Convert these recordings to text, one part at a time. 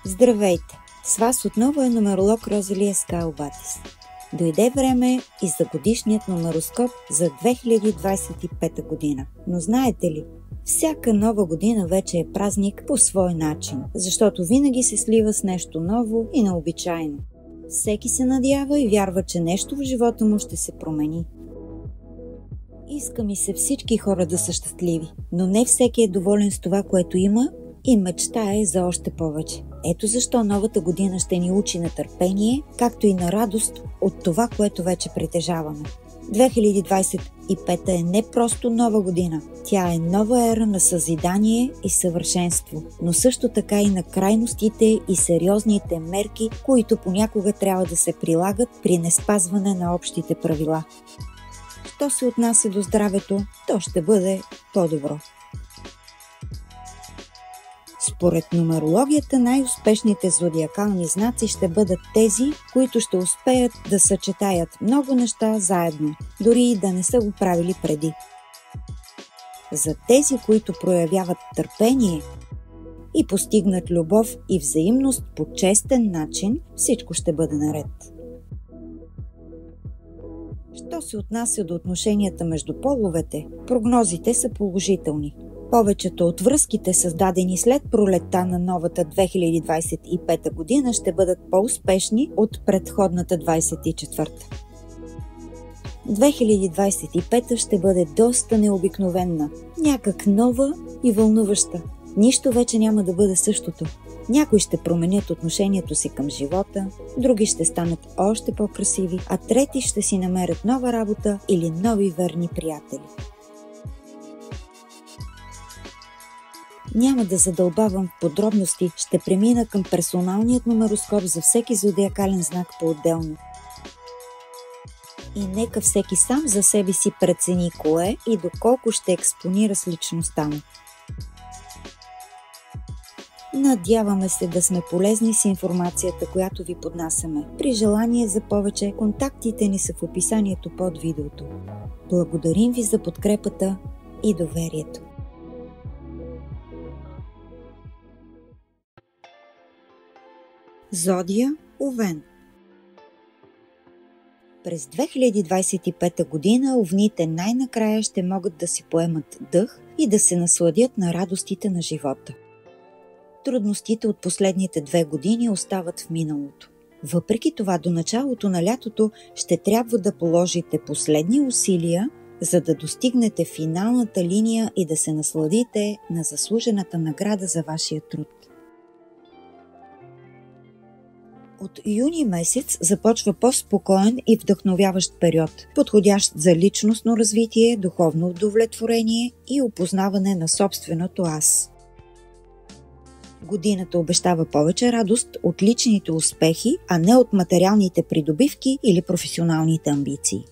Здравейте! С вас отново е нумеролог Розалия Скалбатис. Дойде време и за годишният нумероскоп за 2025 година. Но знаете ли, всяка нова година вече е празник по свой начин, защото винаги се слива с нещо ново и необичайно. Всеки се надява и вярва, че нещо в живота му ще се промени. Иска ми се всички хора да са щастливи, но не всеки е доволен с това, което има и мечтае за още повече. Ето защо новата година ще ни учи на търпение, както и на радост от това, което вече притежаваме. 2025 е не просто нова година, тя е нова ера на съзидание и съвършенство, но също така и на крайностите и сериозните мерки, които понякога трябва да се прилагат при неспазване на общите правила. Що се отнася до здравето, то ще бъде по-добро. Според нумерологията най-успешните зодиакални знаци ще бъдат тези, които ще успеят да съчетаят много неща заедно, дори и да не са го правили преди. За тези, които проявяват търпение и постигнат любов и взаимност по честен начин, всичко ще бъде наред. Що се отнася до отношенията между половете, прогнозите са положителни. Повечето от връзките, създадени след пролетта на новата 2025 година, ще бъдат по-успешни от предходната 24. 2025 ще бъде доста необикновена, някак нова и вълнуваща. Нищо вече няма да бъде същото. Някои ще променят отношението си към живота, други ще станат още по-красиви, а трети ще си намерят нова работа или нови верни приятели. Няма да задълбавам в подробности, ще премина към персоналният нумероскоп за всеки зодиакален знак по-отделно. И нека всеки сам за себе си прецени кое и доколко ще експонира с личността му. Надяваме се да сме полезни с информацията, която ви поднасяме. При желание за повече, контактите ни са в описанието под видеото. Благодарим ви за подкрепата и доверието. Зодия Овен. През 2025 година овните най-накрая ще могат да си поемат дъх и да се насладят на радостите на живота. Трудностите от последните 2 години остават в миналото. Въпреки това, до началото на лятото ще трябва да положите последни усилия, за да достигнете финалната линия и да се насладите на заслужената награда за вашия труд. От юни месец започва по-спокоен и вдъхновяващ период, подходящ за личностно развитие, духовно удовлетворение и опознаване на собственото аз. Годината обещава повече радост от личните успехи, а не от материалните придобивки или професионалните амбиции.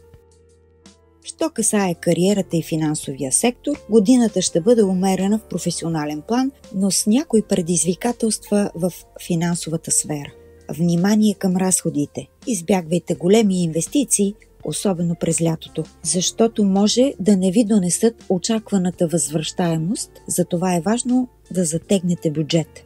Що касае кариерата и финансовия сектор, годината ще бъде умерена в професионален план, но с някои предизвикателства в финансовата сфера. Внимание към разходите. Избягвайте големи инвестиции, особено през лятото, защото може да не ви донесат очакваната възвръщаемост, затова е важно да затегнете бюджет.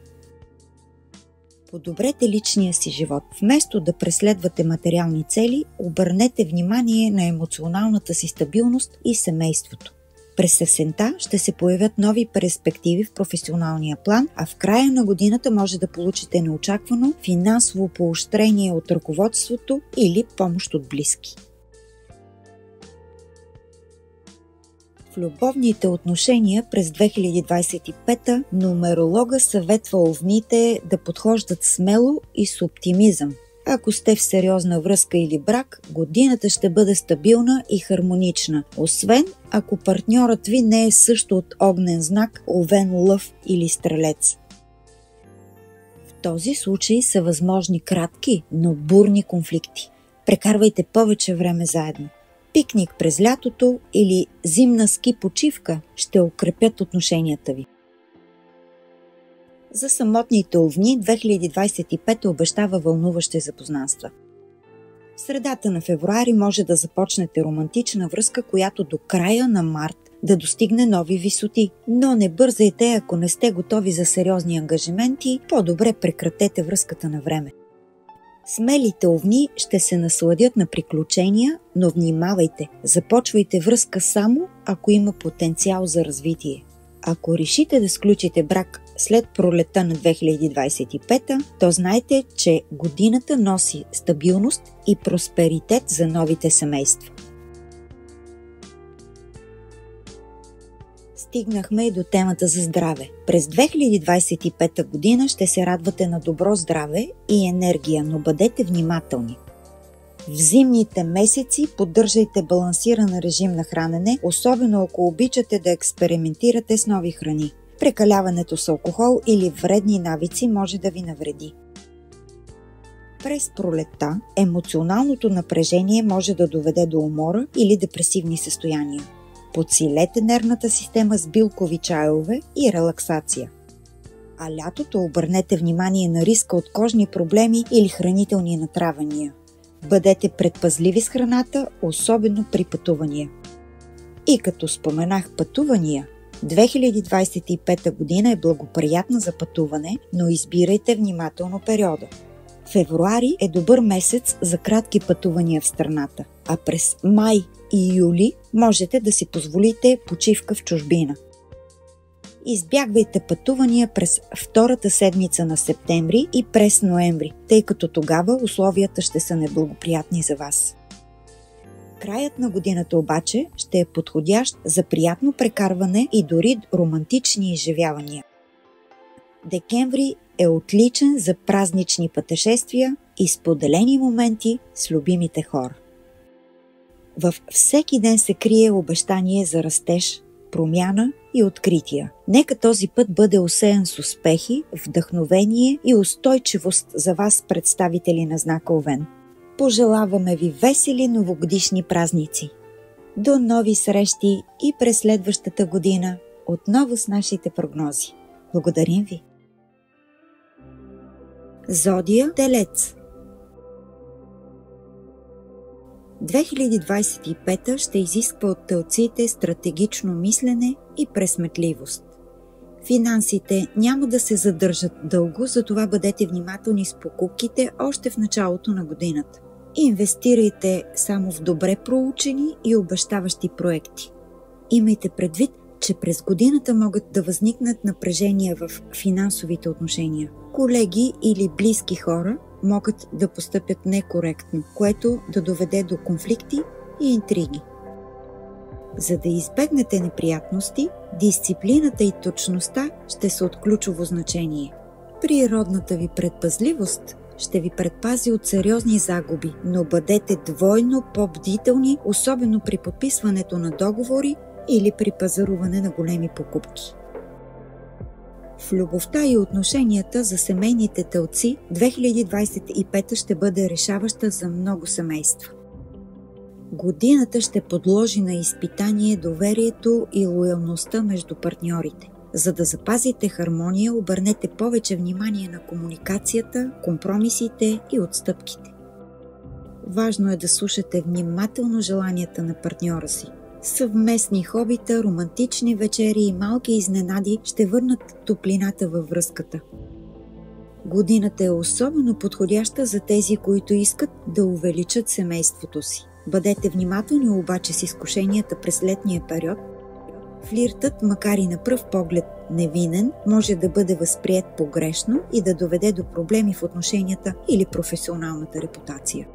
Подобрете личния си живот. Вместо да преследвате материални цели, обърнете внимание на емоционалната си стабилност и семейството. През есента ще се появят нови перспективи в професионалния план, а в края на годината може да получите неочаквано финансово поощрение от ръководството или помощ от близки. В любовните отношения през 2025 нумеролога съветва овните да подхождат смело и с оптимизъм. Ако сте в сериозна връзка или брак, годината ще бъде стабилна и хармонична, освен ако партньорът ви не е също от огнен знак, овен, лъв или стрелец. В този случай са възможни кратки, но бурни конфликти. Прекарвайте повече време заедно. Пикник през лятото или зимна ски почивка ще укрепят отношенията ви. За самотните овни 2025 обещава вълнуващи запознанства. В средата на февруари може да започнете романтична връзка, която до края на март да достигне нови висоти. Но не бързайте, ако не сте готови за сериозни ангажименти, по-добре прекратете връзката на време. Смелите овни ще се насладят на приключения, но внимавайте, започвайте връзка само ако има потенциал за развитие. Ако решите да сключите брак след пролетта на 2025, то знайте, че годината носи стабилност и просперитет за новите семейства. Стигнахме и до темата за здраве. През 2025 година ще се радвате на добро здраве и енергия, но бъдете внимателни. В зимните месеци поддържайте балансиран режим на хранене, особено ако обичате да експериментирате с нови храни. Прекаляването с алкохол или вредни навици може да ви навреди. През пролетта емоционалното напрежение може да доведе до умора или депресивни състояния. Подсилете нервната система с билкови чайове и релаксация. А лятото обърнете внимание на риска от кожни проблеми или хранителни натравяния. Бъдете предпазливи с храната, особено при пътувания. И като споменах пътувания, 2025 година е благоприятна за пътуване, но избирайте внимателно периода. Февруари е добър месец за кратки пътувания в страната, а през май и юли можете да си позволите почивка в чужбина. Избягвайте пътувания през втората седмица на септември и през ноември, тъй като тогава условията ще са неблагоприятни за вас. Краят на годината обаче ще е подходящ за приятно прекарване и дори романтични изживявания. Декември е отличен за празнични пътешествия и споделени моменти с любимите хора. Във всеки ден се крие обещание за растеж, промяна и открития. Нека този път бъде осеян с успехи, вдъхновение и устойчивост за вас, представители на знака Овен. Пожелаваме ви весели новогодишни празници! До нови срещи и през следващата година, отново с нашите прогнози. Благодарим ви! Зодия Телец. 2025 ще изисква от телците стратегично мислене и пресметливост. Финансите няма да се задържат дълго, затова бъдете внимателни с покупките още в началото на годината. Инвестирайте само в добре проучени и обещаващи проекти. Имайте предвид, че през годината могат да възникнат напрежения в финансовите отношения. Колеги или близки хора могат да постъпят некоректно, което да доведе до конфликти и интриги. За да избегнете неприятности, дисциплината и точността ще са от ключово значение. Природната ви предпазливост ще ви предпази от сериозни загуби, но бъдете двойно по-бдителни, особено при подписването на договори или при пазаруване на големи покупки. В любовта и отношенията за семейните телци 2025 ще бъде решаваща за много семейства. Годината ще подложи на изпитание доверието и лоялността между партньорите. За да запазите хармония, обърнете повече внимание на комуникацията, компромисите и отстъпките. Важно е да слушате внимателно желанията на партньора си. Съвместни хобита, романтични вечери и малки изненади ще върнат топлината във връзката. Годината е особено подходяща за тези, които искат да увеличат семейството си. Бъдете внимателни обаче с изкушенията през летния период. Флиртът, макар и на пръв поглед невинен, може да бъде възприет погрешно и да доведе до проблеми в отношенията или професионалната репутация.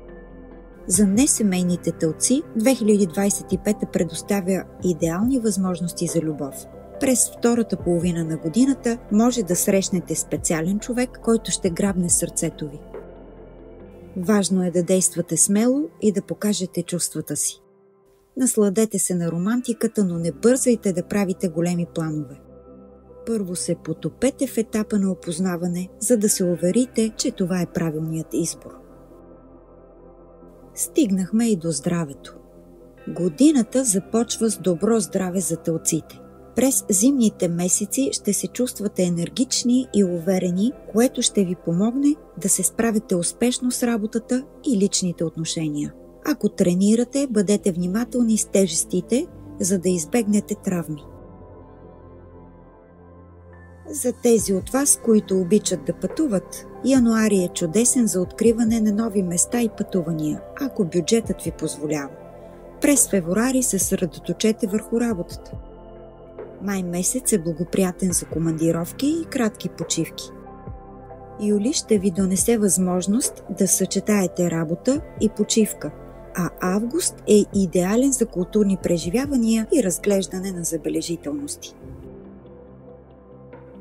За несемейните телци 2025 предоставя идеални възможности за любов. През втората половина на годината може да срещнете специален човек, който ще грабне сърцето ви. Важно е да действате смело и да покажете чувствата си. Насладете се на романтиката, но не бързайте да правите големи планове. Първо се потопете в етапа на опознаване, за да се уверите, че това е правилният избор. Стигнахме и до здравето. Годината започва с добро здраве за телците. През зимните месеци ще се чувствате енергични и уверени, което ще ви помогне да се справите успешно с работата и личните отношения. Ако тренирате, бъдете внимателни с тежестите за да избегнете травми. За тези от вас, които обичат да пътуват, януари е чудесен за откриване на нови места и пътувания, ако бюджетът ви позволява. През февруари се съсредоточете върху работата. Май месец е благоприятен за командировки и кратки почивки. Юли ще ви донесе възможност да съчетаете работа и почивка, а август е идеален за културни преживявания и разглеждане на забележителности.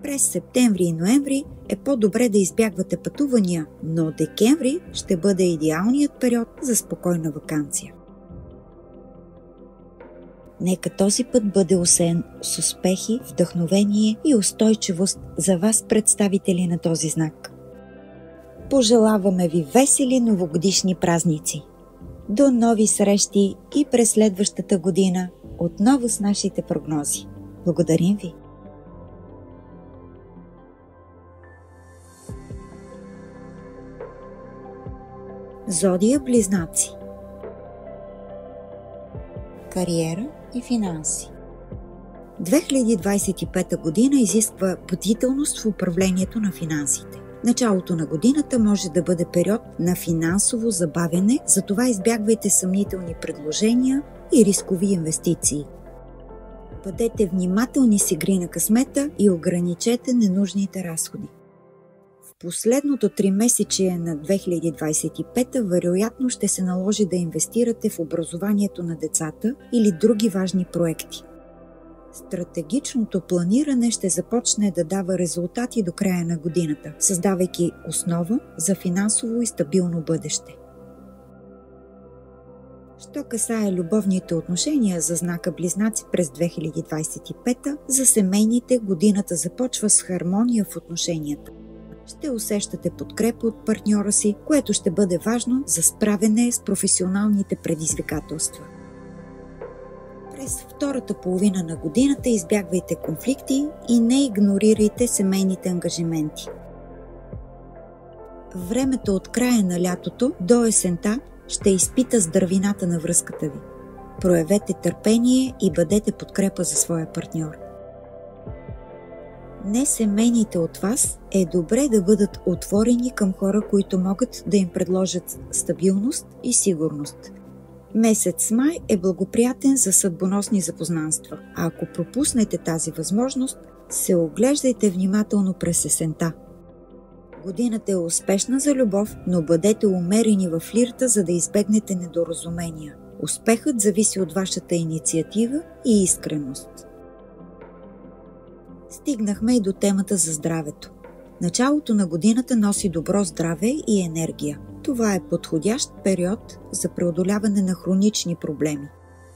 През септември и ноември е по-добре да избягвате пътувания, но декември ще бъде идеалният период за спокойна ваканция. Нека този път бъде осеян с успехи, вдъхновение и устойчивост за вас, представители на този знак. Пожелаваме ви весели новогодишни празници! До нови срещи и през следващата година отново с нашите прогнози. Благодарим ви! Зодия Близнаци. Кариера и финанси. 2025 година изисква бдителност в управлението на финансите. Началото на годината може да бъде период на финансово забавяне, затова избягвайте съмнителни предложения и рискови инвестиции. Бъдете внимателни с игри на късмета и ограничете ненужните разходи. В последното 3-месечие на 2025 вероятно ще се наложи да инвестирате в образованието на децата или други важни проекти. Стратегичното планиране ще започне да дава резултати до края на годината, създавайки основа за финансово и стабилно бъдеще. Що касае любовните отношения за знака Близнаци през 2025, за семейните годината започва с хармония в отношенията. Ще усещате подкрепа от партньора си, което ще бъде важно за справяне с професионалните предизвикателства. През втората половина на годината избягвайте конфликти и не игнорирайте семейните ангажименти. Времето от края на лятото до есента ще изпита здравината на връзката ви. Проявете търпение и бъдете подкрепа за своя партньор. Несемейните от вас е добре да бъдат отворени към хора, които могат да им предложат стабилност и сигурност. Месец май е благоприятен за съдбоносни запознанства, а ако пропуснете тази възможност, се оглеждайте внимателно през есента. Годината е успешна за любов, но бъдете умерени във флирта, за да избегнете недоразумения. Успехът зависи от вашата инициатива и искреност. Стигнахме и до темата за здравето. Началото на годината носи добро здраве и енергия. Това е подходящ период за преодоляване на хронични проблеми.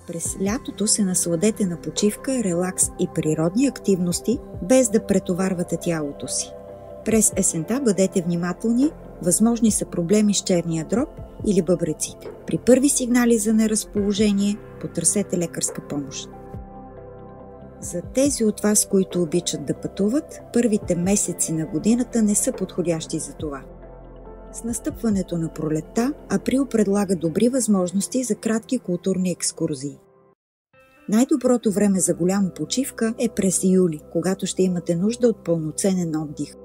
През лятото се насладете на почивка, релакс и природни активности, без да претоварвате тялото си. През есента бъдете внимателни, възможни са проблеми с черния дроб или бъбреците. При първи сигнали за неразположение потърсете лекарска помощ. За тези от вас, които обичат да пътуват, първите месеци на годината не са подходящи за това. С настъпването на пролетта, април предлага добри възможности за кратки културни екскурзии. Най-доброто време за голяма почивка е през юли, когато ще имате нужда от пълноценен отдих.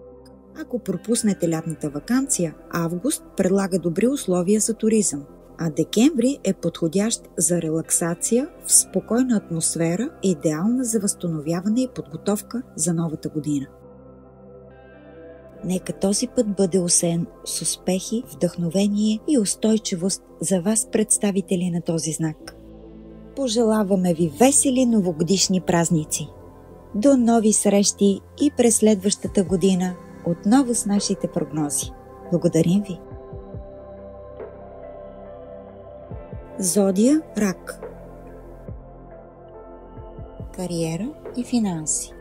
Ако пропуснете лятната ваканция, август предлага добри условия за туризъм, а декември е подходящ за релаксация в спокойна атмосфера, идеална за възстановяване и подготовка за новата година. Нека този път бъде осеян с успехи, вдъхновение и устойчивост за вас, представители на този знак. Пожелаваме ви весели новогодишни празници! До нови срещи и през следващата година отново с нашите прогнози. Благодарим ви! Зодия Рак. Кариера и финанси.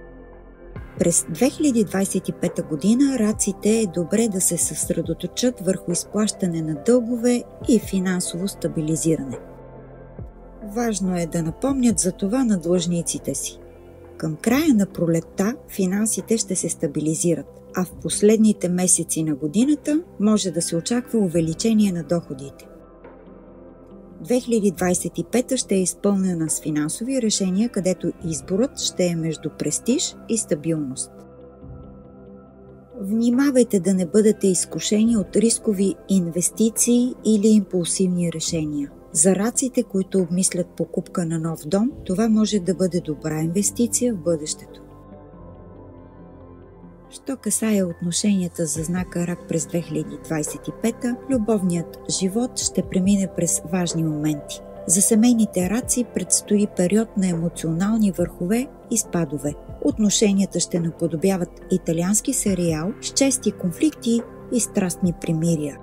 През 2025 година раците е добре да се съсредоточат върху изплащане на дългове и финансово стабилизиране. Важно е да напомнят за това на длъжниците си. Към края на пролетта финансите ще се стабилизират, а в последните месеци на годината може да се очаква увеличение на доходите. 2025 ще е изпълнена с финансови решения, където изборът ще е между престиж и стабилност. Внимавайте да не бъдете изкушени от рискови инвестиции или импулсивни решения. За раците, които обмислят покупка на нов дом, това може да бъде добра инвестиция в бъдещето. Що касае отношенията за знака Рак през 2025, любовният живот ще премине през важни моменти. За семейните раци предстои период на емоционални върхове и спадове. Отношенията ще наподобяват италиански сериал с чести конфликти и страстни примирия.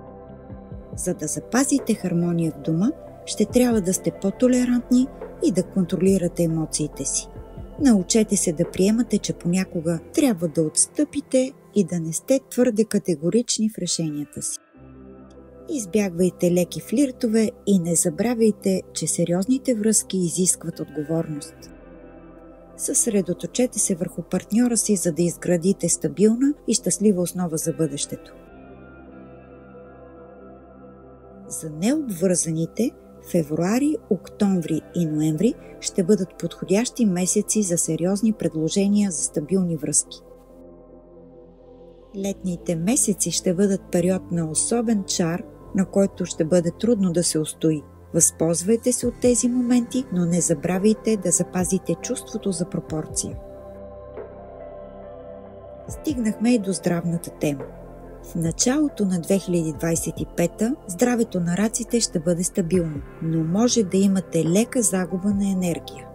За да запазите хармония в дома, ще трябва да сте по-толерантни и да контролирате емоциите си. Научете се да приемате, че понякога трябва да отстъпите и да не сте твърде категорични в решенията си. Избягвайте леки флиртове и не забравяйте, че сериозните връзки изискват отговорност. Съсредоточете се върху партньора си, за да изградите стабилна и щастлива основа за бъдещето. За необвързаните, февруари, октомври и ноември ще бъдат подходящи месеци за сериозни предложения за стабилни връзки. Летните месеци ще бъдат период на особен чар, на който ще бъде трудно да се устои. Възползвайте се от тези моменти, но не забравяйте да запазите чувството за пропорция. Стигнахме и до здравната тема. В началото на 2025 здравето на раците ще бъде стабилно, но може да имате лека загуба на енергия.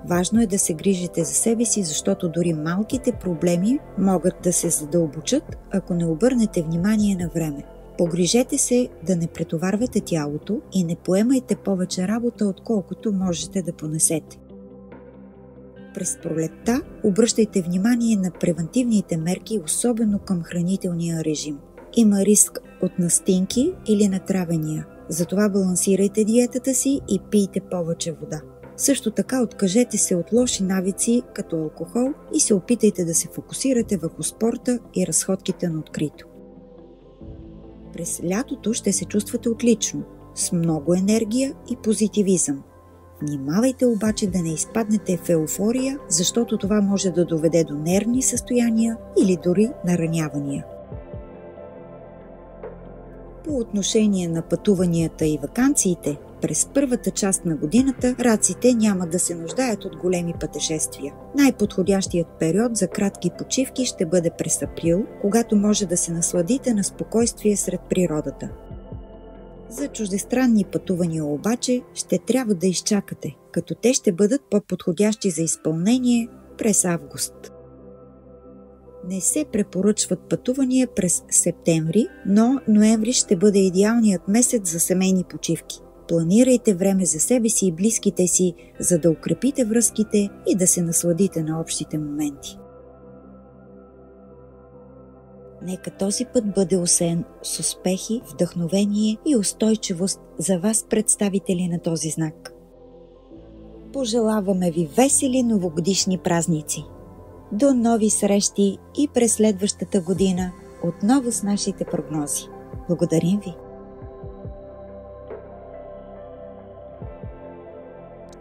Важно е да се грижите за себе си, защото дори малките проблеми могат да се задълбочат, ако не обърнете внимание на време. Погрижете се да не претоварвате тялото и не поемайте повече работа, отколкото можете да понесете. През пролетта обръщайте внимание на превантивните мерки, особено към хранителния режим. Има риск от настинки или натравения, затова балансирайте диетата си и пийте повече вода. Също така откажете се от лоши навици, като алкохол, и се опитайте да се фокусирате върху спорта и разходките на открито. През лятото ще се чувствате отлично, с много енергия и позитивизъм. Внимавайте обаче да не изпаднете в еуфория, защото това може да доведе до нервни състояния или дори наранявания. По отношение на пътуванията и ваканциите, през първата част на годината раците няма да се нуждаят от големи пътешествия. Най-подходящият период за кратки почивки ще бъде през април, когато може да се насладите на спокойствие сред природата. За чуждестранни пътувания обаче ще трябва да изчакате, като те ще бъдат по-подходящи за изпълнение през август. Не се препоръчват пътувания през септември, но ноември ще бъде идеалният месец за семейни почивки. Планирайте време за себе си и близките си, за да укрепите връзките и да се насладите на общите моменти. Нека този път бъде осеян с успехи, вдъхновение и устойчивост за вас, представители на този знак. Пожелаваме ви весели новогодишни празници! До нови срещи и през следващата година, отново с нашите прогнози. Благодарим ви!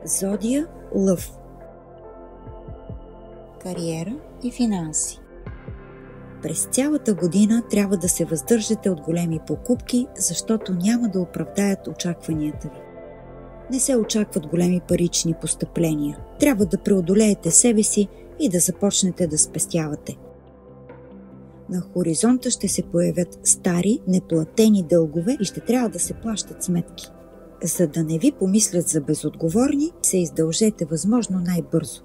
Зодия Лъв. Кариера и финанси. През цялата година трябва да се въздържате от големи покупки, защото няма да оправдаят очакванията ви. Не се очакват големи парични постъпления. Трябва да преодолеете себе си и да започнете да спестявате. На хоризонта ще се появят стари, неплатени дългове и ще трябва да се плащат сметки. За да не ви помислят за безотговорни, се издължете възможно най-бързо.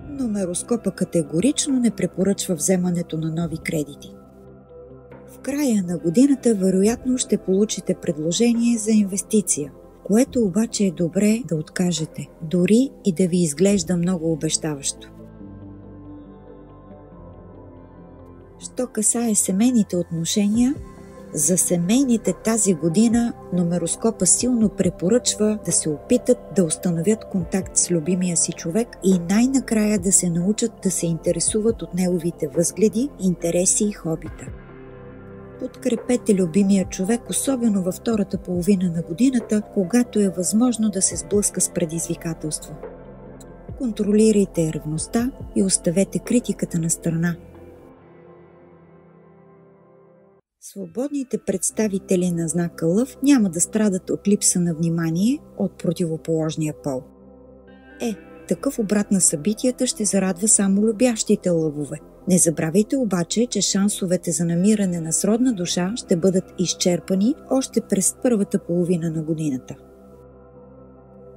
Номероскопа категорично не препоръчва вземането на нови кредити. В края на годината вероятно ще получите предложение за инвестиция, което обаче е добре да откажете, дори и да ви изглежда много обещаващо. Що касае семейните отношения, за семейните тази година номероскопа силно препоръчва да се опитат да установят контакт с любимия си човек и най-накрая да се научат да се интересуват от неговите възгледи, интереси и хобита. Подкрепете любимия човек, особено във втората половина на годината, когато е възможно да се сблъска с предизвикателство. Контролирайте ревността и оставете критиката на страна. Свободните представители на знака Лъв няма да страдат от липса на внимание от противоположния пол. Такъв обрат на събитията ще зарадва само любящите лъвове. Не забравяйте обаче, че шансовете за намиране на сродна душа ще бъдат изчерпани още през първата половина на годината.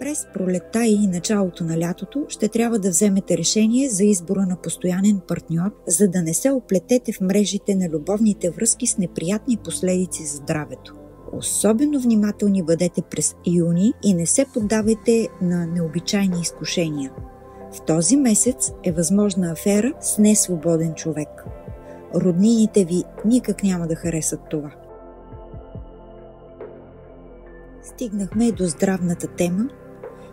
През пролетта и началото на лятото ще трябва да вземете решение за избора на постоянен партньор, за да не се оплетете в мрежите на любовните връзки с неприятни последици за здравето. Особено внимателни бъдете през юни и не се поддавайте на необичайни изкушения. В този месец е възможна афера с несвободен човек. Роднините ви никак няма да харесат това. Стигнахме до здравната тема.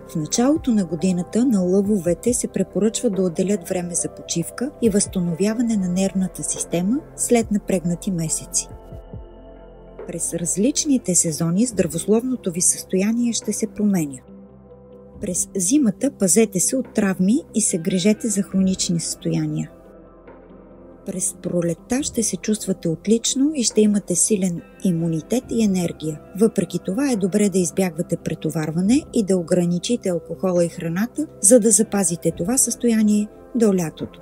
В началото на годината на лъвовете се препоръчва да отделят време за почивка и възстановяване на нервната система след напрегнати месеци. През различните сезони здравословното ви състояние ще се променя. През зимата пазете се от травми и се грижете за хронични състояния. През пролетта ще се чувствате отлично и ще имате силен имунитет и енергия. Въпреки това е добре да избягвате претоварване и да ограничите алкохола и храната, за да запазите това състояние до лятото.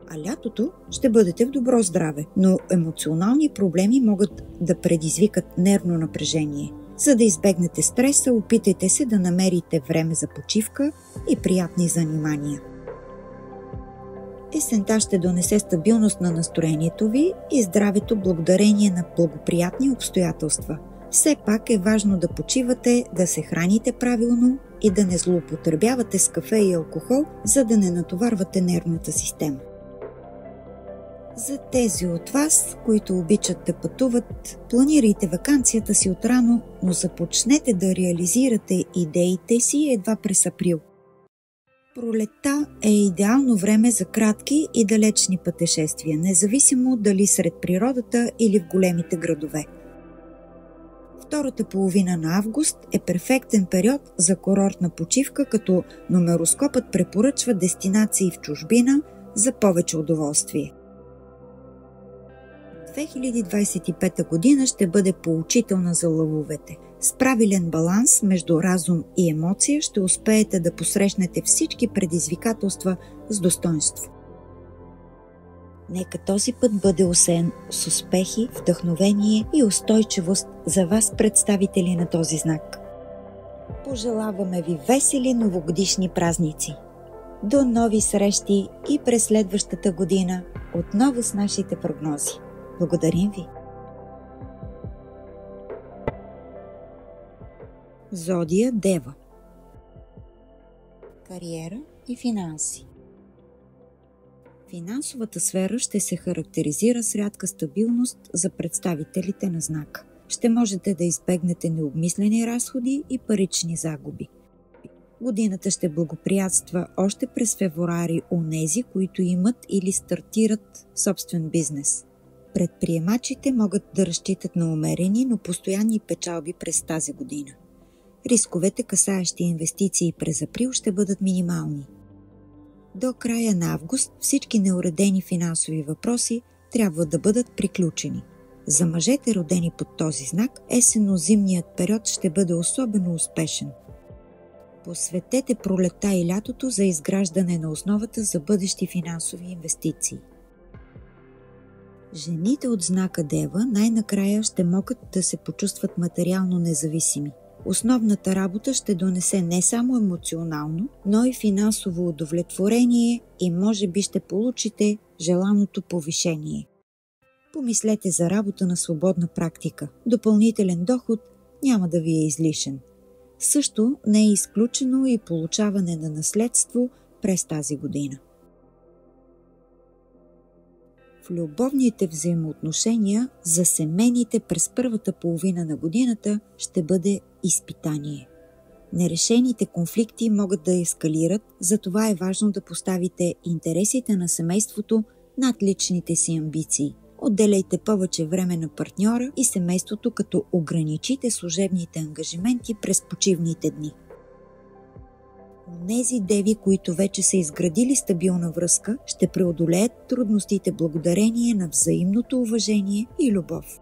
А лятото ще бъдете в добро здраве, но емоционални проблеми могат да предизвикат нервно напрежение. За да избегнете стреса, опитайте се да намерите време за почивка и приятни занимания. Есента ще донесе стабилност на настроението ви и здравето благодарение на благоприятни обстоятелства. Все пак е важно да почивате, да се храните правилно и да не злоупотребявате с кафе и алкохол, за да не натоварвате нервната система. За тези от вас, които обичат да пътуват, планирайте ваканцията си отрано, но започнете да реализирате идеите си едва през април. Пролетта е идеално време за кратки и далечни пътешествия, независимо дали сред природата или в големите градове. Втората половина на август е перфектен период за курортна почивка, като номероскопът препоръчва дестинации в чужбина за повече удоволствие. 2025 година ще бъде поучителна за лъвовете. С правилен баланс между разум и емоция ще успеете да посрещнете всички предизвикателства с достоинство. Нека този път бъде осеян с успехи, вдъхновение и устойчивост за вас, представители на този знак. Пожелаваме ви весели новогодишни празници! До нови срещи и през следващата година отново с нашите прогнози. Благодарим ви! Зодия Дева. Кариера и финанси. Финансовата сфера ще се характеризира с рядка стабилност за представителите на знака. Ще можете да избегнете необмислени разходи и парични загуби. Годината ще благоприятства още през февруари онези, които имат или стартират собствен бизнес. Предприемачите могат да разчитат на умерени, но постоянни печалби през тази година. Рисковете, касаещи инвестиции през април, ще бъдат минимални. До края на август всички неуредени финансови въпроси трябва да бъдат приключени. За мъжете, родени под този знак, есенно-зимният период ще бъде особено успешен. Посветете пролетта и лятото за изграждане на основата за бъдещи финансови инвестиции. Жените от знака Дева най-накрая ще могат да се почувстват материално независими. Основната работа ще донесе не само емоционално, но и финансово удовлетворение и може би ще получите желаното повишение. Помислете за работа на свободна практика. Допълнителен доход няма да ви е излишен. Също не е изключено и получаване на наследство през тази година. В любовните взаимоотношения за семейните през първата половина на годината ще бъде изпитание. Нерешените конфликти могат да ескалират, затова е важно да поставите интересите на семейството над личните си амбиции. Отделяйте повече време на партньора и семейството, като ограничите служебните ангажименти през почивните дни. Онези деви, които вече са изградили стабилна връзка, ще преодолеят трудностите благодарение на взаимното уважение и любов.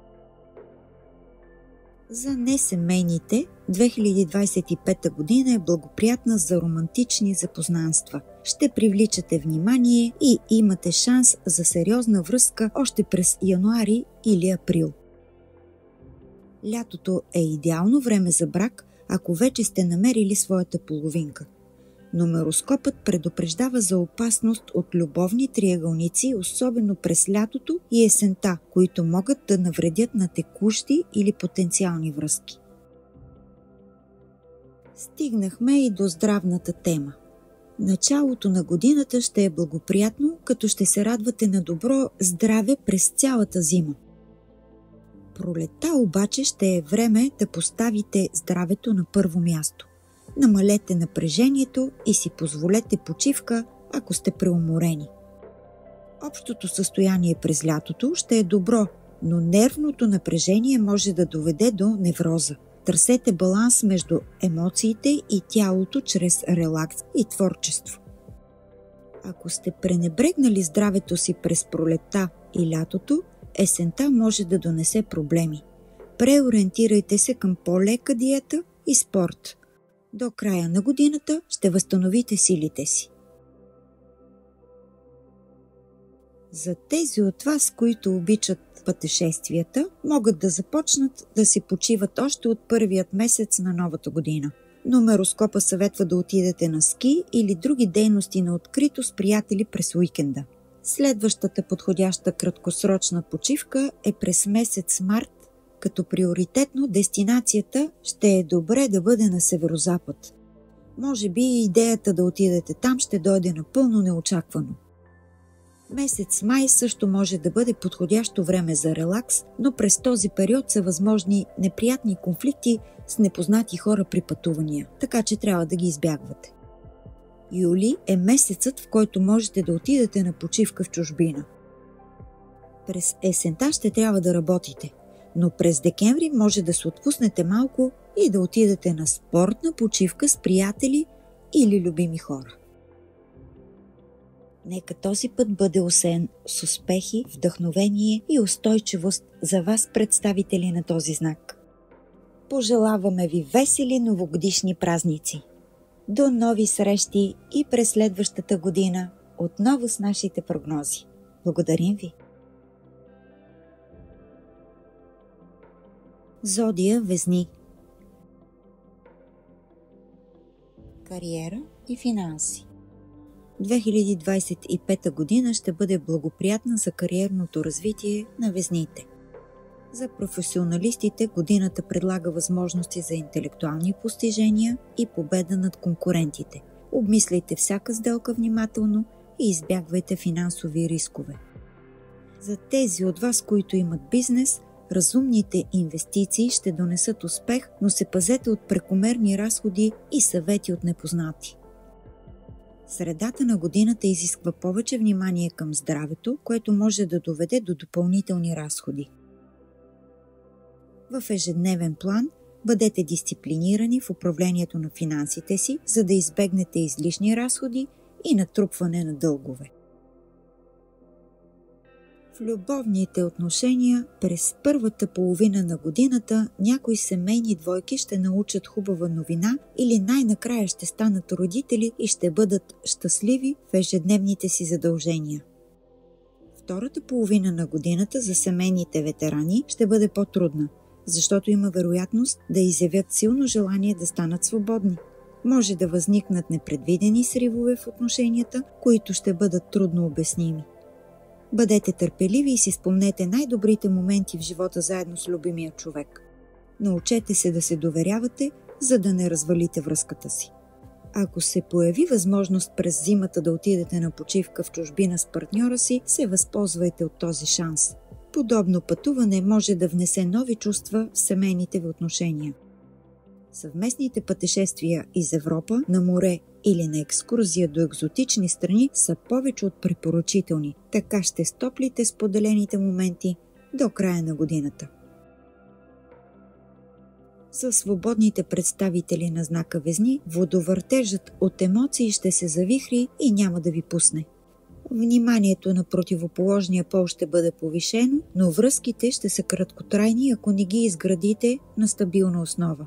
За несемейните, 2025 година е благоприятна за романтични запознанства. Ще привличате внимание и имате шанс за сериозна връзка още през януари или април. Лятото е идеално време за брак, ако вече сте намерили своята половинка. Номероскопът предупреждава за опасност от любовни триъгълници, особено през лятото и есента, които могат да навредят на текущи или потенциални връзки. Стигнахме и до здравната тема. Началото на годината ще е благоприятно, като ще се радвате на добро здраве през цялата зима. Пролетта обаче ще е време да поставите здравето на първо място. Намалете напрежението и си позволете почивка, ако сте преуморени. Общото състояние през лятото ще е добро, но нервното напрежение може да доведе до невроза. Търсете баланс между емоциите и тялото чрез релакс и творчество. Ако сте пренебрегнали здравето си през пролетта и лятото, есента може да донесе проблеми. Преориентирайте се към по-лека диета и спорт. До края на годината ще възстановите силите си. За тези от вас, които обичат пътешествията, могат да започнат да си почиват още от първият месец на новата година. Номероскопа съветва да отидете на ски или други дейности на открито с приятели през уикенда. Следващата подходяща краткосрочна почивка е през месец март, като приоритетно дестинацията ще е добре да бъде на северозапад. Може би идеята да отидете там ще дойде напълно неочаквано. Месец май също може да бъде подходящо време за релакс, но през този период са възможни неприятни конфликти с непознати хора при пътувания, така че трябва да ги избягвате. Юли е месецът, в който можете да отидете на почивка в чужбина. През есента ще трябва да работите, но през декември може да се отпуснете малко и да отидете на спортна почивка с приятели или любими хора. Нека този път бъде осеян с успехи, вдъхновение и устойчивост за вас, представители на този знак. Пожелаваме ви весели новогодишни празници! До нови срещи и през следващата година отново с нашите прогнози. Благодарим ви! Зодия Везни. Кариера и финанси. 2025 година ще бъде благоприятна за кариерното развитие на Везните. За професионалистите годината предлага възможности за интелектуални постижения и победа над конкурентите. Обмисляйте всяка сделка внимателно и избягвайте финансови рискове. За тези от вас, които имат бизнес, разумните инвестиции ще донесат успех, но се пазете от прекомерни разходи и съвети от непознати. Средата на годината изисква повече внимание към здравето, което може да доведе до допълнителни разходи. В ежедневен план бъдете дисциплинирани в управлението на финансите си, за да избегнете излишни разходи и натрупване на дългове. В любовните отношения през първата половина на годината някои семейни двойки ще научат хубава новина или най-накрая ще станат родители и ще бъдат щастливи в ежедневните си задължения. Втората половина на годината за семейните ветерани ще бъде по-трудна, защото има вероятност да изявят силно желание да станат свободни. Може да възникнат непредвидени сривове в отношенията, които ще бъдат трудно обясними. Бъдете търпеливи и си спомнете най-добрите моменти в живота заедно с любимия човек. Научете се да се доверявате, за да не развалите връзката си. Ако се появи възможност през зимата да отидете на почивка в чужбина с партньора си, се възползвайте от този шанс. Подобно пътуване може да внесе нови чувства в семейните ви отношения. Съвместните пътешествия из Европа на море или на екскурзия до екзотични страни са повече от препоръчителни. Така ще стоплите споделените моменти до края на годината. За свободните представители на знака Везни, водовъртежът от емоции ще се завихри и няма да ви пусне. Вниманието на противоположния пол ще бъде повишено, но връзките ще са краткотрайни, ако не ги изградите на стабилна основа.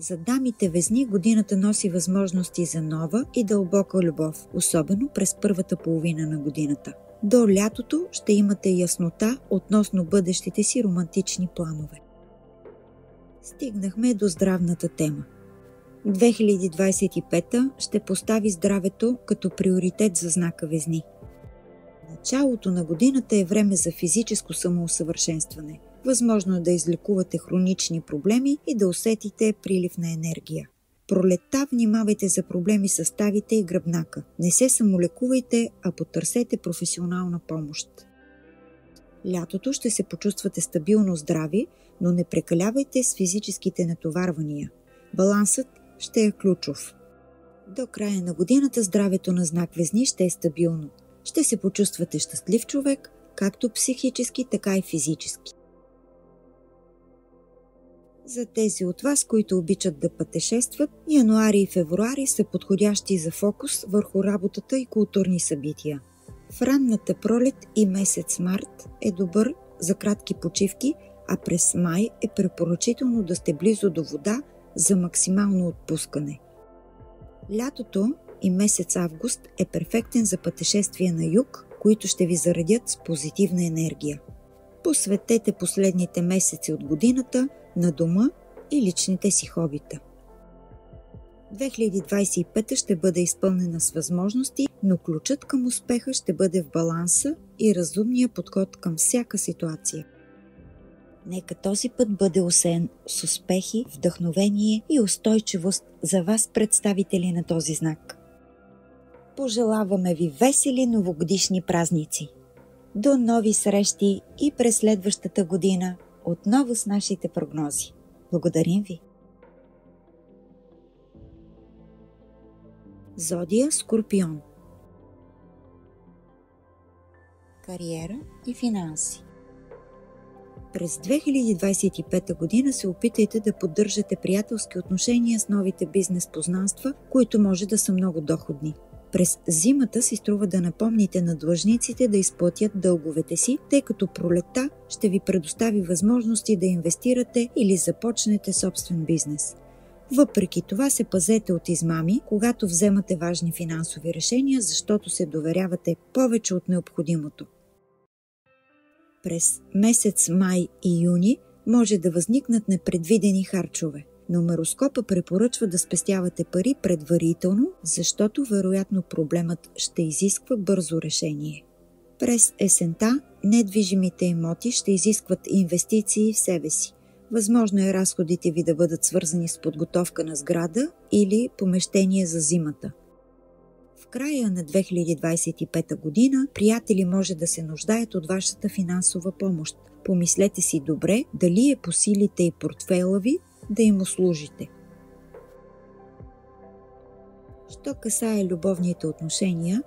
За дамите Везни годината носи възможности за нова и дълбока любов, особено през първата половина на годината. До лятото ще имате яснота относно бъдещите си романтични планове. Стигнахме до здравната тема. 2025 ще постави здравето като приоритет за знака Везни. Началото на годината е време за физическо самоусъвършенстване. Възможно е да излекувате хронични проблеми и да усетите прилив на енергия. Пролетта внимавайте за проблеми с ставите и гръбнака. Не се самолекувайте, а потърсете професионална помощ. Лятото ще се почувствате стабилно здрави, но не прекалявайте с физическите натоварвания. Балансът ще е ключов. До края на годината здравето на знак Везни ще е стабилно. Ще се почувствате щастлив човек, както психически, така и физически. За тези от вас, които обичат да пътешестват, януари и февруари са подходящи за фокус върху работата и културни събития. В ранната пролет и месец март е добър за кратки почивки, а през май е препоръчително да сте близо до вода за максимално отпускане. Лятото и месец август е перфектен за пътешествия на юг, които ще ви заредят с позитивна енергия. Посветете последните месеци от годината на дома и личните си хобита. 2025 ще бъде изпълнена с възможности, но ключът към успеха ще бъде в баланса и разумния подход към всяка ситуация. Нека този път бъде усеян с успехи, вдъхновение и устойчивост за вас, представители на този знак. Пожелаваме ви весели новогодишни празници! До нови срещи и през следващата година отново с нашите прогнози. Благодарим ви! Зодия Скорпион. Кариера и финанси. През 2025 година се опитайте да поддържате приятелски отношения с новите бизнес познанства, които може да са много доходни. През зимата си струва да напомните на длъжниците да изплатят дълговете си, тъй като пролетта ще ви предостави възможности да инвестирате или започнете собствен бизнес. Въпреки това се пазете от измами, когато вземате важни финансови решения, защото се доверявате повече от необходимото. През месец май и юни може да възникнат непредвидени харчове. Номероскопа препоръчва да спестявате пари предварително, защото вероятно проблемът ще изисква бързо решение. През есента недвижимите имоти ще изискват инвестиции в себе си. Възможно е разходите ви да бъдат свързани с подготовка на сграда или помещение за зимата. В края на 2025 година приятели може да се нуждаят от вашата финансова помощ. Помислете си добре дали е по силите и портфейла ви да им услужите. Що касае любовните отношения,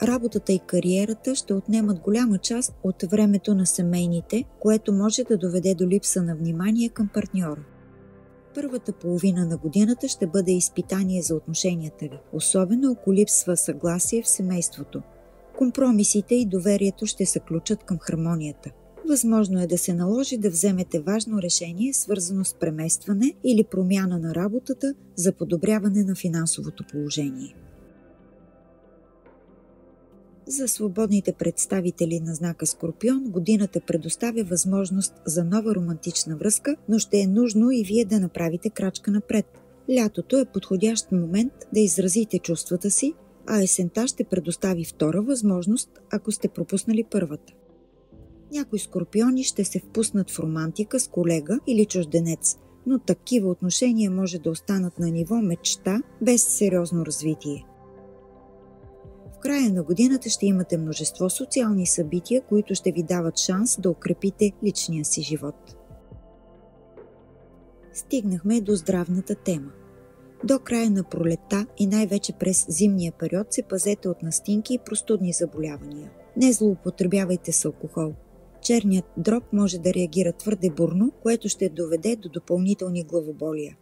работата и кариерата ще отнемат голяма част от времето на семейните, което може да доведе до липса на внимание към партньора. Първата половина на годината ще бъде изпитание за отношенията ви, особено ако липсва съгласие в семейството. Компромисите и доверието ще са ключът към хармонията. Възможно е да се наложи да вземете важно решение, свързано с преместване или промяна на работата за подобряване на финансовото положение. За свободните представители на знака Скорпион годината предоставя възможност за нова романтична връзка, но ще е нужно и вие да направите крачка напред. Лятото е подходящ момент да изразите чувствата си, а есента ще предостави втора възможност, ако сте пропуснали първата. Някои скорпиони ще се впуснат в романтика с колега или чужденец, но такива отношения може да останат на ниво мечта без сериозно развитие. В края на годината ще имате множество социални събития, които ще ви дават шанс да укрепите личния си живот. Стигнахме до здравната тема. До края на пролетта и най-вече през зимния период се пазете от настинки и простудни заболявания. Не злоупотребявайте с алкохол. Черният дроб може да реагира твърде бурно, което ще доведе до допълнителни главоболия.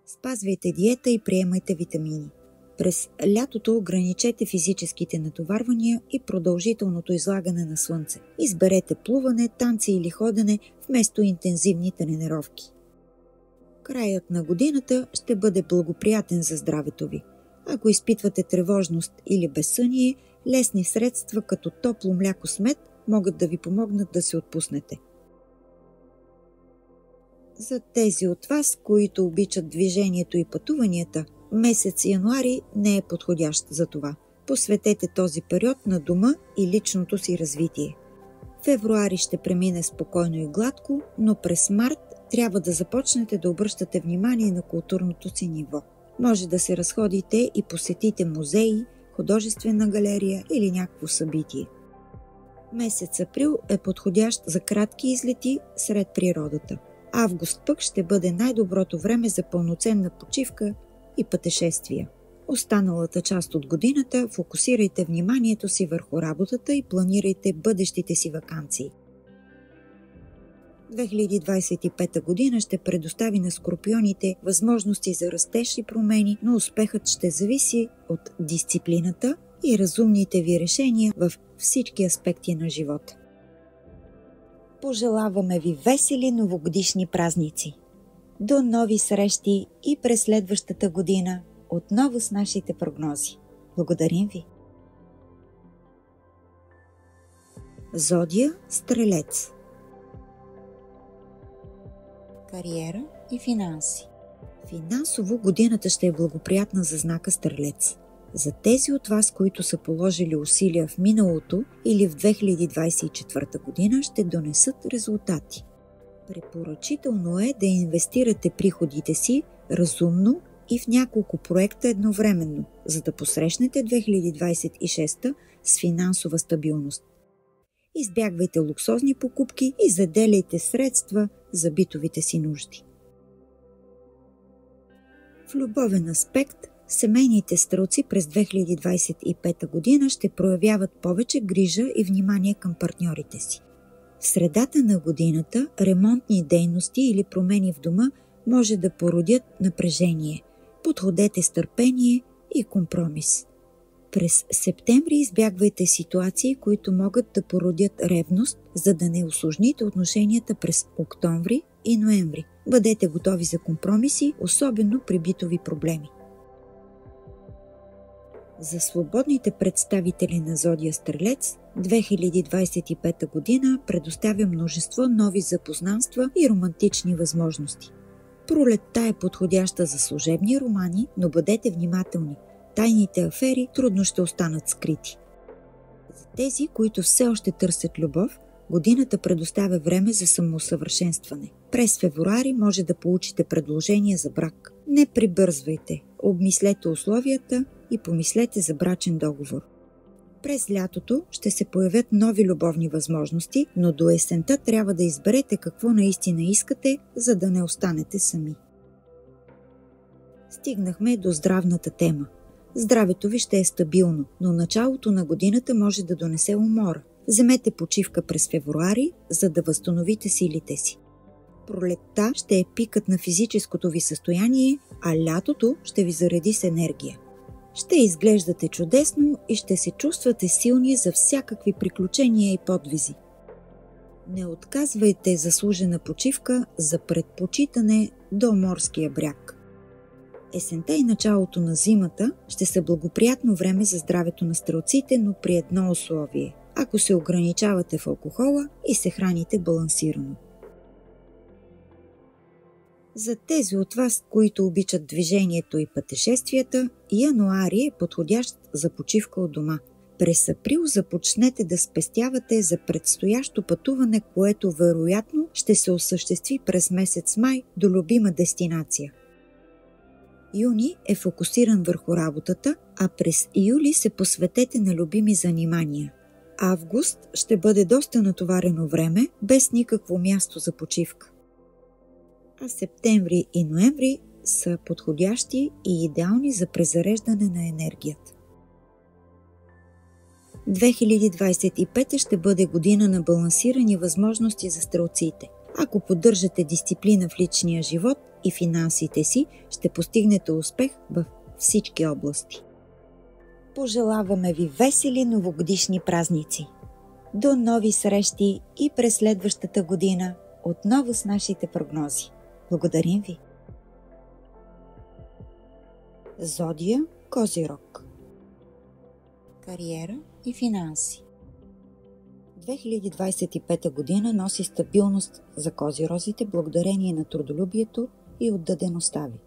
Спазвайте диета и приемайте витамини. През лятото ограничете физическите натоварвания и продължителното излагане на слънце. Изберете плуване, танци или ходене вместо интензивни тренировки. Краят на годината ще бъде благоприятен за здравето ви. Ако изпитвате тревожност или безсъние, лесни средства като топло мляко с мед могат да ви помогнат да се отпуснете. За тези от вас, които обичат движението и пътуванията, месец януари не е подходящ за това. Посветете този период на дома и личното си развитие. Февруари ще премине спокойно и гладко, но през март трябва да започнете да обръщате внимание на културното си ниво. Може да се разходите и посетите музеи, художествена галерия или някакво събитие. Месец април е подходящ за кратки излети сред природата. Август пък ще бъде най-доброто време за пълноценна почивка и пътешествия. Останалата част от годината фокусирайте вниманието си върху работата и планирайте бъдещите си ваканции. 2025 година ще предостави на скорпионите възможности за растеж и промени, но успехът ще зависи от дисциплината и разумните ви решения в всички аспекти на живота. Пожелаваме ви весели новогодишни празници! До нови срещи и през следващата година отново с нашите прогнози. Благодарим ви! Зодия Стрелец. Кариера и финанси. Финансово годината ще е благоприятна за знака Стрелец. За тези от вас, които са положили усилия в миналото или в 2024 година, ще донесат резултати. Препоръчително е да инвестирате приходите си разумно и в няколко проекта едновременно, за да посрещнете 2026 с финансова стабилност. Избягвайте луксозни покупки и заделяйте средства за битовите си нужди. В любовен аспект, семейните стрелци през 2025 година ще проявяват повече грижа и внимание към партньорите си. В средата на годината ремонтни дейности или промени в дома може да породят напрежение. Подходете с търпение и компромис. През септември избягвайте ситуации, които могат да породят ревност, за да не усложните отношенията през октомври и ноември. Бъдете готови за компромиси, особено при битови проблеми. За свободните представители на Зодия Стрелец, 2025 година предоставя множество нови запознанства и романтични възможности. Пролетта е подходяща за служебни романи, но бъдете внимателни. Тайните афери трудно ще останат скрити. За тези, които все още търсят любов, годината предоставя време за самоусъвършенстване. През февруари може да получите предложение за брак. Не прибързвайте, обмислете условията и помислете за брачен договор. През лятото ще се появят нови любовни възможности, но до есента трябва да изберете какво наистина искате, за да не останете сами. Стигнахме до здравната тема. Здравето ви ще е стабилно, но началото на годината може да донесе умора. Вземете почивка през февруари, за да възстановите силите си. Пролетта ще е пикът на физическото ви състояние, а лятото ще ви зареди с енергия. Ще изглеждате чудесно и ще се чувствате силни за всякакви приключения и подвизи. Не отказвайте заслужена почивка за предпочитане до морския бряг. Есента и началото на зимата ще са благоприятно време за здравето на стрелците, но при едно условие – ако се ограничавате в алкохола и се храните балансирано. За тези от вас, които обичат движението и пътешествията, януари е подходящ за почивка от дома. През април започнете да спестявате за предстоящо пътуване, което вероятно ще се осъществи през месец май до любима дестинация. Юни е фокусиран върху работата, а през юли се посветете на любими занимания. Август ще бъде доста натоварено време, без никакво място за почивка. а септември и ноември са подходящи и идеални за презареждане на енергията. 2025 ще бъде година на балансирани възможности за стрелците. Ако поддържате дисциплина в личния живот и финансите си, ще постигнете успех във всички области. Пожелаваме ви весели новогодишни празници! До нови срещи и през следващата година отново с нашите прогнози. Благодарим ви! Зодия Козирог. Кариера и финанси. 2025 година носи стабилност за козирозите благодарение на трудолюбието и отдадеността ви.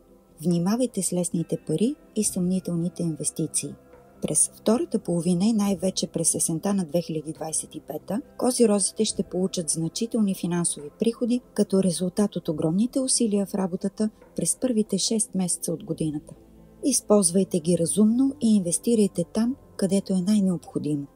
Внимавайте с лесните пари и съмнителните инвестиции. През втората половина и най-вече през есента на 2025, козирозите ще получат значителни финансови приходи като резултат от огромните усилия в работата през първите 6 месеца от годината. Използвайте ги разумно и инвестирайте там, където е най-необходимо.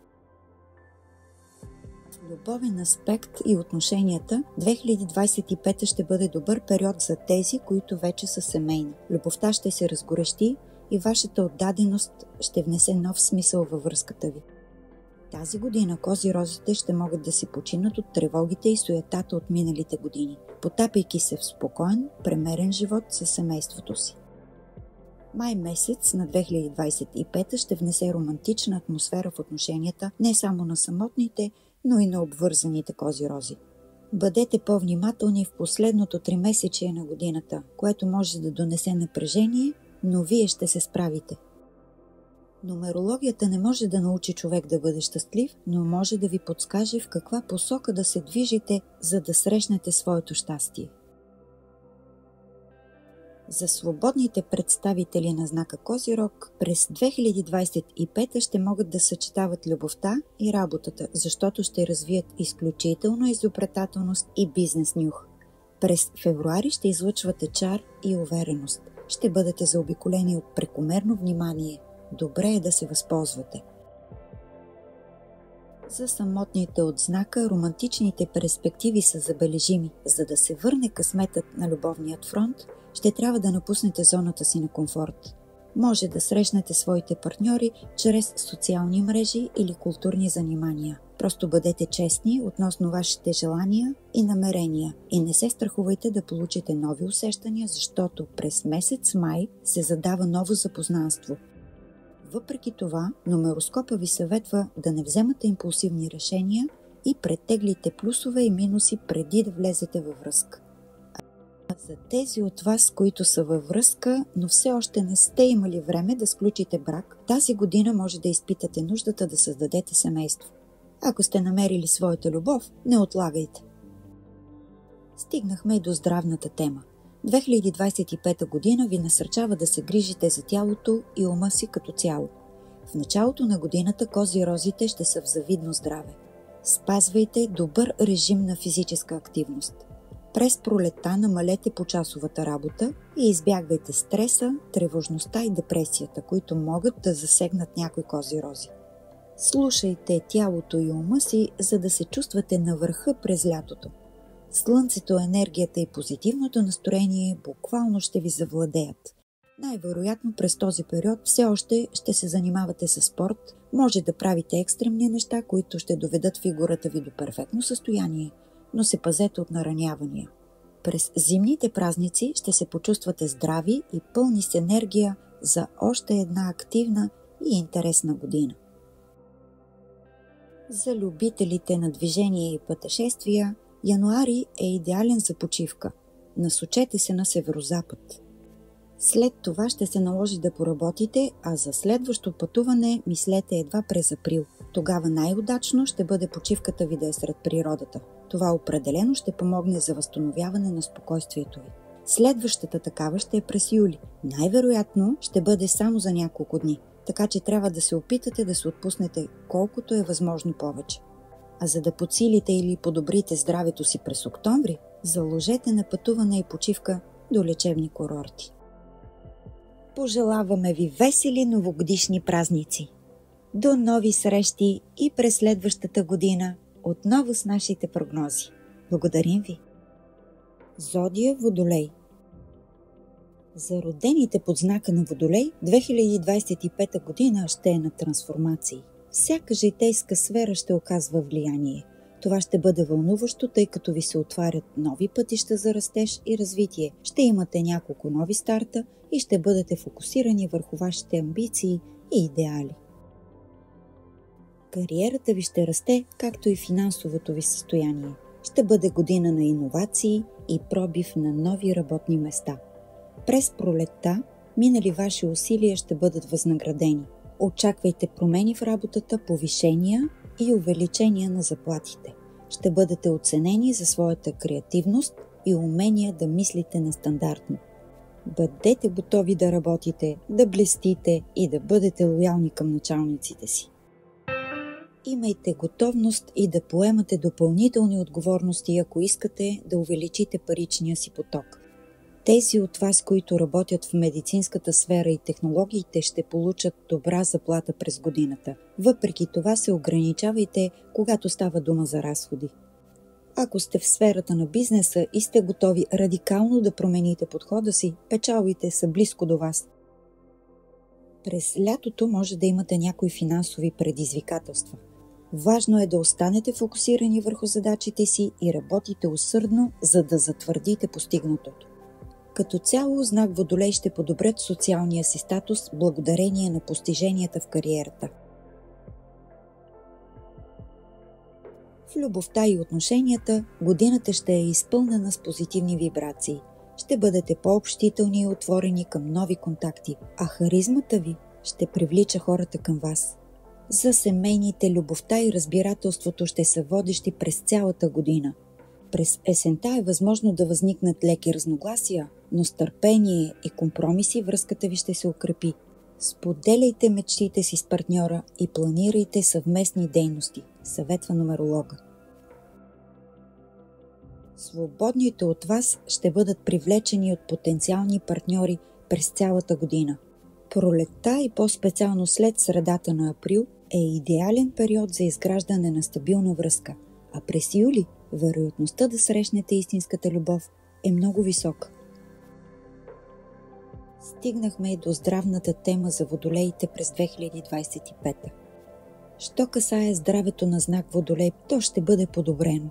В любовен аспект и отношенията, 2025 ще бъде добър период за тези, които вече са семейни. Любовта ще се разгорещи и вашата отдаденост ще внесе нов смисъл във връзката ви. Тази година козирозите ще могат да си починат от тревогите и суетата от миналите години, потапяйки се в спокоен, премерен живот със семейството си. Май месец на 2025 ще внесе романтична атмосфера в отношенията не само на самотните, но и на обвързаните козирози. Бъдете по-внимателни в последното 3-месечие на годината, което може да донесе напрежение, но вие ще се справите. Нумерологията не може да научи човек да бъде щастлив, но може да ви подскаже в каква посока да се движите, за да срещнете своето щастие. За свободните представители на знака Козирог през 2025 ще могат да съчетават любовта и работата, защото ще развият изключително изобретателност и бизнес нюх. През февруари ще излъчвате чар и увереност. Ще бъдете заобиколени от прекомерно внимание. Добре е да се възползвате. За самотните от знака романтичните перспективи са забележими. За да се върне късметът на любовният фронт, ще трябва да напуснете зоната си на комфорт. Може да срещнете своите партньори чрез социални мрежи или културни занимания. Просто бъдете честни относно вашите желания и намерения и не се страхувайте да получите нови усещания, защото през месец май се задава ново запознанство. Въпреки това, нумероскопа ви съветва да не вземате импулсивни решения и претеглите плюсове и минуси преди да влезете във връзка. За тези от вас, които са във връзка, но все още не сте имали време да сключите брак, тази година може да изпитате нуждата да създадете семейство. Ако сте намерили своята любов, не отлагайте. Стигнахме и до здравната тема. 2025 година ви насърчава да се грижите за тялото и ума си като цяло. В началото на годината козирозите ще са в завидно здраве. Спазвайте добър режим на физическа активност. През пролетта намалете почасовата работа и избягвайте стреса, тревожността и депресията, които могат да засегнат някои козирози. Слушайте тялото и ума си, за да се чувствате на върха през лятото. Слънцето, енергията и позитивното настроение буквално ще ви завладеят. Най-вероятно през този период все още ще се занимавате с спорт, може да правите екстремни неща, които ще доведат фигурата ви до перфектно състояние, но се пазете от наранявания. През зимните празници ще се почувствате здрави и пълни с енергия за още една активна и интересна година. За любителите на движение и пътешествия, януари е идеален за почивка. Насочете се на северозапад. След това ще се наложи да поработите, а за следващо пътуване мислете едва през април. Тогава най-удачно ще бъде почивката ви да е сред природата. Това определено ще помогне за възстановяване на спокойствието ви. Следващата такава ще е през юли. Най-вероятно ще бъде само за няколко дни, така че трябва да се опитате да се отпуснете колкото е възможно повече. А за да подсилите или подобрите здравето си през октомври, заложете на пътуване и почивка до лечебни курорти. Пожелаваме ви весели новогодишни празници! До нови срещи и през следващата година отново с нашите прогнози. Благодарим ви! Зодия Водолей. За родените под знака на Водолей, 2025 година ще е на трансформации. Всяка житейска сфера ще оказва влияние. Това ще бъде вълнуващо, тъй като ви се отварят нови пътища за растеж и развитие. Ще имате няколко нови старта и ще бъдете фокусирани върху вашите амбиции и идеали. Кариерата ви ще расте, както и финансовото ви състояние. Ще бъде година на иновации и пробив на нови работни места. През пролетта минали ваши усилия ще бъдат възнаградени. Очаквайте промени в работата, повишения и увеличения на заплатите. Ще бъдете оценени за своята креативност и умение да мислите нестандартно. Бъдете готови да работите, да блестите и да бъдете лоялни към началниците си. Имайте готовност и да поемате допълнителни отговорности, ако искате да увеличите паричния си поток. Тези от вас, които работят в медицинската сфера и технологиите, ще получат добра заплата през годината. Въпреки това се ограничавайте, когато става дума за разходи. Ако сте в сферата на бизнеса и сте готови радикално да промените подхода си, печалбите са близко до вас. През лятото може да имате някои финансови предизвикателства. Важно е да останете фокусирани върху задачите си и работите усърдно, за да затвърдите постигнатото. Като цяло, знак Водолей ще подобрят социалния си статус благодарение на постиженията в кариерата. В любовта и отношенията годината ще е изпълнена с позитивни вибрации. Ще бъдете по-общителни и отворени към нови контакти, а харизмата ви ще привлича хората към вас. За семейните любовта и разбирателството ще са водещи през цялата година. През есента е възможно да възникнат леки разногласия, но с търпение и компромиси връзката ви ще се укрепи. Споделяйте мечтите си с партньора и планирайте съвместни дейности, съветва нумеролога. Свободните от вас ще бъдат привлечени от потенциални партньори през цялата година. Пролетта и по-специално след средата на април е идеален период за изграждане на стабилна връзка, а през юли вероятността да срещнете истинската любов е много висока. Стигнахме и до здравната тема за водолеите през 2025. Що касае здравето на знак Водолей, то ще бъде подобрено.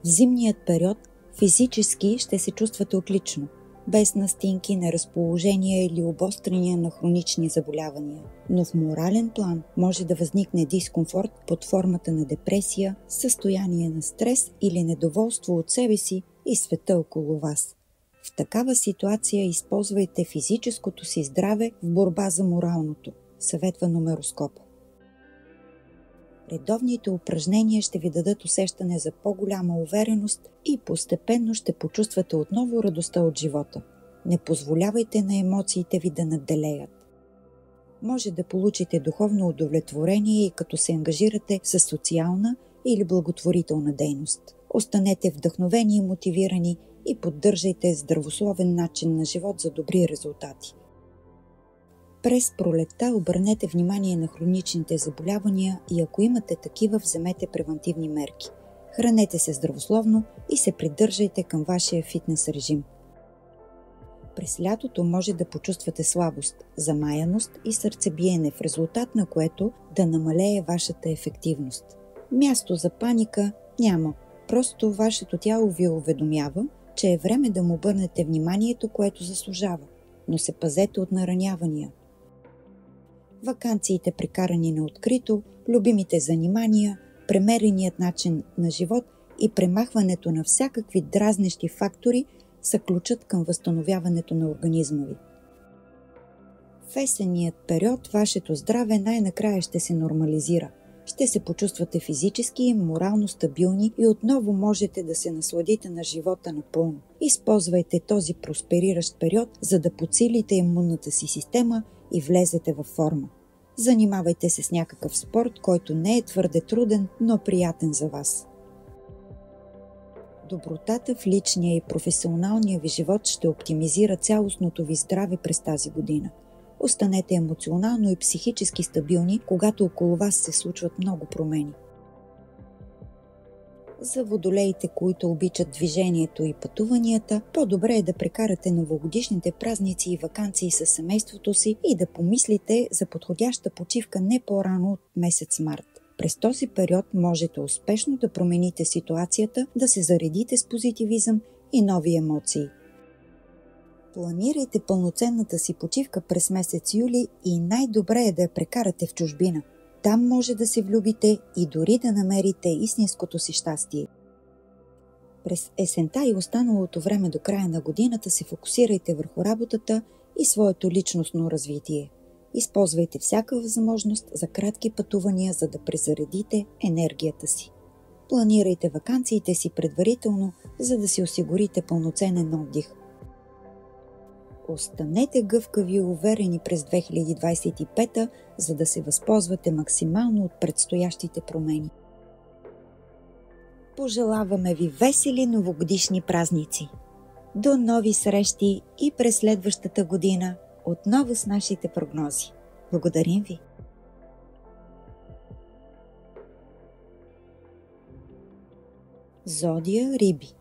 В зимният период физически ще се чувствате отлично, без настинки, неразположение или обострения на хронични заболявания. Но в морален план може да възникне дискомфорт под формата на депресия, състояние на стрес или недоволство от себе си и света около вас. В такава ситуация използвайте физическото си здраве в борба за моралното, съветва нумероскопа. Редовните упражнения ще ви дадат усещане за по-голяма увереност и постепенно ще почувствате отново радостта от живота. Не позволявайте на емоциите ви да надделеят. Може да получите духовно удовлетворение и като се ангажирате с социална или благотворителна дейност. Останете вдъхновени и мотивирани и поддържайте здравословен начин на живот за добри резултати. През пролетта обърнете внимание на хроничните заболявания и ако имате такива, вземете превантивни мерки. Хранете се здравословно и се придържайте към вашия фитнес режим. През лятото може да почувствате слабост, замаяност и сърцебиене, в резултат на което да намалее вашата ефективност. Място за паника няма, просто вашето тяло ви уведомява, че е време да му обърнете вниманието, което заслужава, но се пазете от наранявания. Ваканциите прекарани на открито, любимите занимания, премереният начин на живот и премахването на всякакви дразнещи фактори са ключът към възстановяването на организма ви. В есенният период вашето здраве най-накрая ще се нормализира. Ще се почувствате физически и морално стабилни и отново можете да се насладите на живота напълно. Използвайте този проспериращ период, за да подсилите имунната си система и влезете във форма. Занимавайте се с някакъв спорт, който не е твърде труден, но приятен за вас. Добротата в личния и професионалния ви живот ще оптимизира цялостното ви здраве през тази година. Останете емоционално и психически стабилни, когато около вас се случват много промени. За водолеите, които обичат движението и пътуванията, по-добре е да прекарате новогодишните празници и ваканции с семейството си и да помислите за подходяща почивка не по-рано от месец март. През този период можете успешно да промените ситуацията, да се заредите с позитивизъм и нови емоции. Планирайте пълноценната си почивка през месец юли и най-добре е да я прекарате в чужбина. Там може да се влюбите и дори да намерите истинското си щастие. През есента и останалото време до края на годината се фокусирайте върху работата и своето личностно развитие. Използвайте всяка възможност за кратки пътувания, за да презаредите енергията си. Планирайте ваканциите си предварително, за да си осигурите пълноценен отдих. Останете гъвкави и уверени през 2025, за да се възползвате максимално от предстоящите промени. Пожелаваме ви весели новогодишни празници! До нови срещи и през следващата година, отново с нашите прогнози. Благодарим ви! Зодия Риби.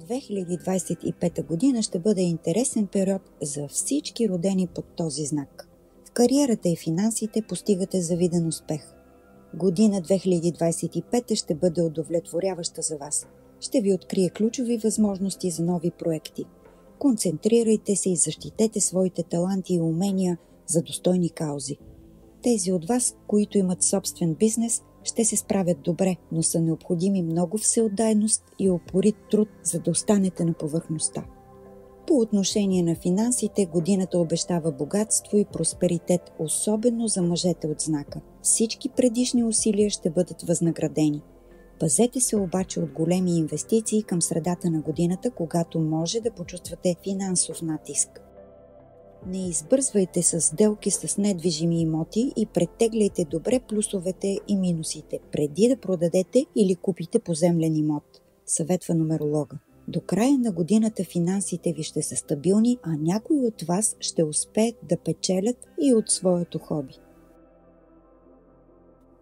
2025 година ще бъде интересен период за всички родени под този знак. В кариерата и финансите постигате завиден успех. Година 2025 ще бъде удовлетворяваща за вас. Ще ви открие ключови възможности за нови проекти. Концентрирайте се и защитете своите таланти и умения за достойни каузи. Тези от вас, които имат собствен бизнес, ще се справят добре, но са необходими много всеотдайност и упорит труд, за да останете на повърхността. По отношение на финансите, годината обещава богатство и просперитет, особено за мъжете от знака. Всички предишни усилия ще бъдат възнаградени. Пазете се обаче от големи инвестиции към средата на годината, когато може да почувствате финансов натиск. Не избързвайте с сделки с недвижими имоти и претегляйте добре плюсовете и минусите, преди да продадете или купите поземлен имот, съветва нумеролога. До края на годината финансите ви ще са стабилни, а някои от вас ще успеят да печелят и от своето хоби.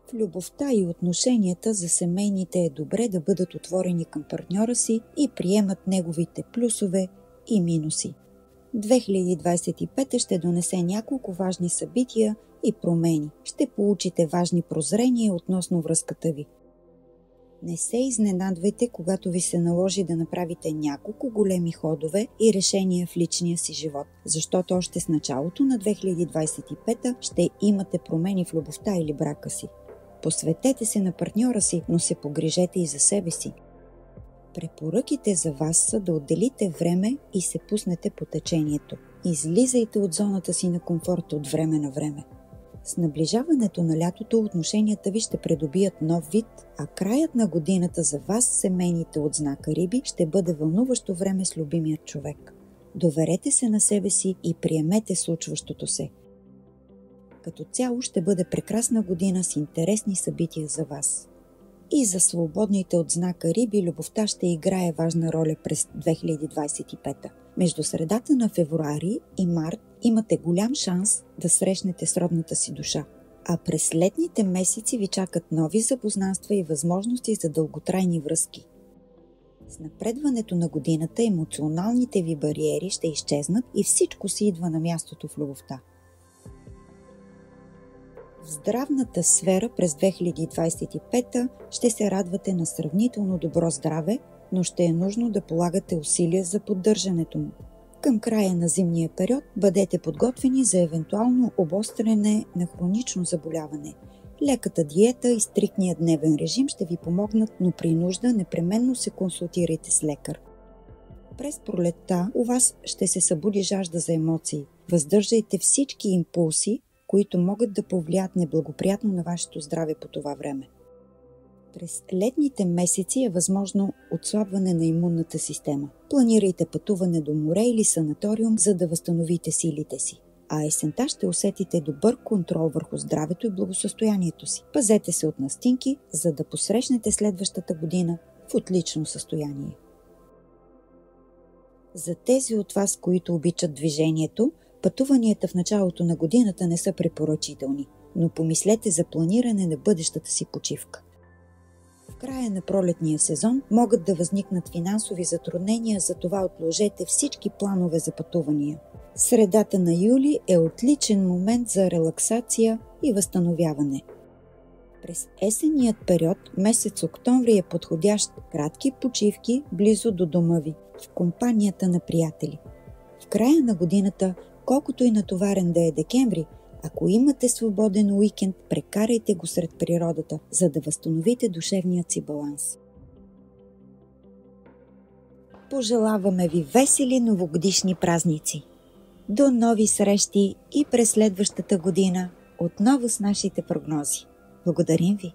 В любовта и отношенията за семейните е добре да бъдат отворени към партньора си и приемат неговите плюсове и минуси. 2025 ще донесе няколко важни събития и промени. Ще получите важни прозрения относно връзката ви. Не се изненадвайте, когато ви се наложи да направите няколко големи ходове и решения в личния си живот, защото още с началото на 2025 ще имате промени в любовта или брака си. Посветете се на партньора си, но се погрижете и за себе си. Препоръките за вас са да отделите време и се пуснете по течението. Излизайте от зоната си на комфорт от време на време. С наближаването на лятото отношенията ви ще придобият нов вид, а краят на годината за вас, семейните от знака Риби, ще бъде вълнуващо време с любимия човек. Доверете се на себе си и приемете случващото се. Като цяло ще бъде прекрасна година с интересни събития за вас. И за свободните от знака Риби любовта ще играе важна роля през 2025. Между средата на февруари и март имате голям шанс да срещнете сродната си душа. А през летните месеци ви чакат нови запознанства и възможности за дълготрайни връзки. С напредването на годината емоционалните ви бариери ще изчезнат и всичко си идва на мястото в любовта. В здравната сфера през 2025 ще се радвате на сравнително добро здраве, но ще е нужно да полагате усилия за поддържането му. Към края на зимния период бъдете подготвени за евентуално обостряне на хронично заболяване. Леката диета и стриктният дневен режим ще ви помогнат, но при нужда непременно се консултирайте с лекар. През пролетта у вас ще се събуди жажда за емоции. Въздържайте всички импулси, които могат да повлият неблагоприятно на вашето здраве по това време. През летните месеци е възможно отслабване на имунната система. Планирайте пътуване до море или санаториум, за да възстановите силите си. А есента ще усетите добър контрол върху здравето и благосъстоянието си. Пазете се от настинки, за да посрещнете следващата година в отлично състояние. За тези от вас, които обичат движението, пътуванията в началото на годината не са препоръчителни. но помислете за планиране на бъдещата си почивка. В края на пролетния сезон могат да възникнат финансови затруднения, затова отложете всички планове за пътувания. Средата на юли е отличен момент за релаксация и възстановяване. През есенният период, месец октомври е подходящ кратки почивки близо до дома ви, в компанията на приятели. В края на годината, колкото и натоварен да е декември, ако имате свободен уикенд, прекарайте го сред природата, за да възстановите душевният си баланс. Пожелаваме ви весели новогодишни празници! До нови срещи и през следващата година, отново с нашите прогнози. Благодарим ви!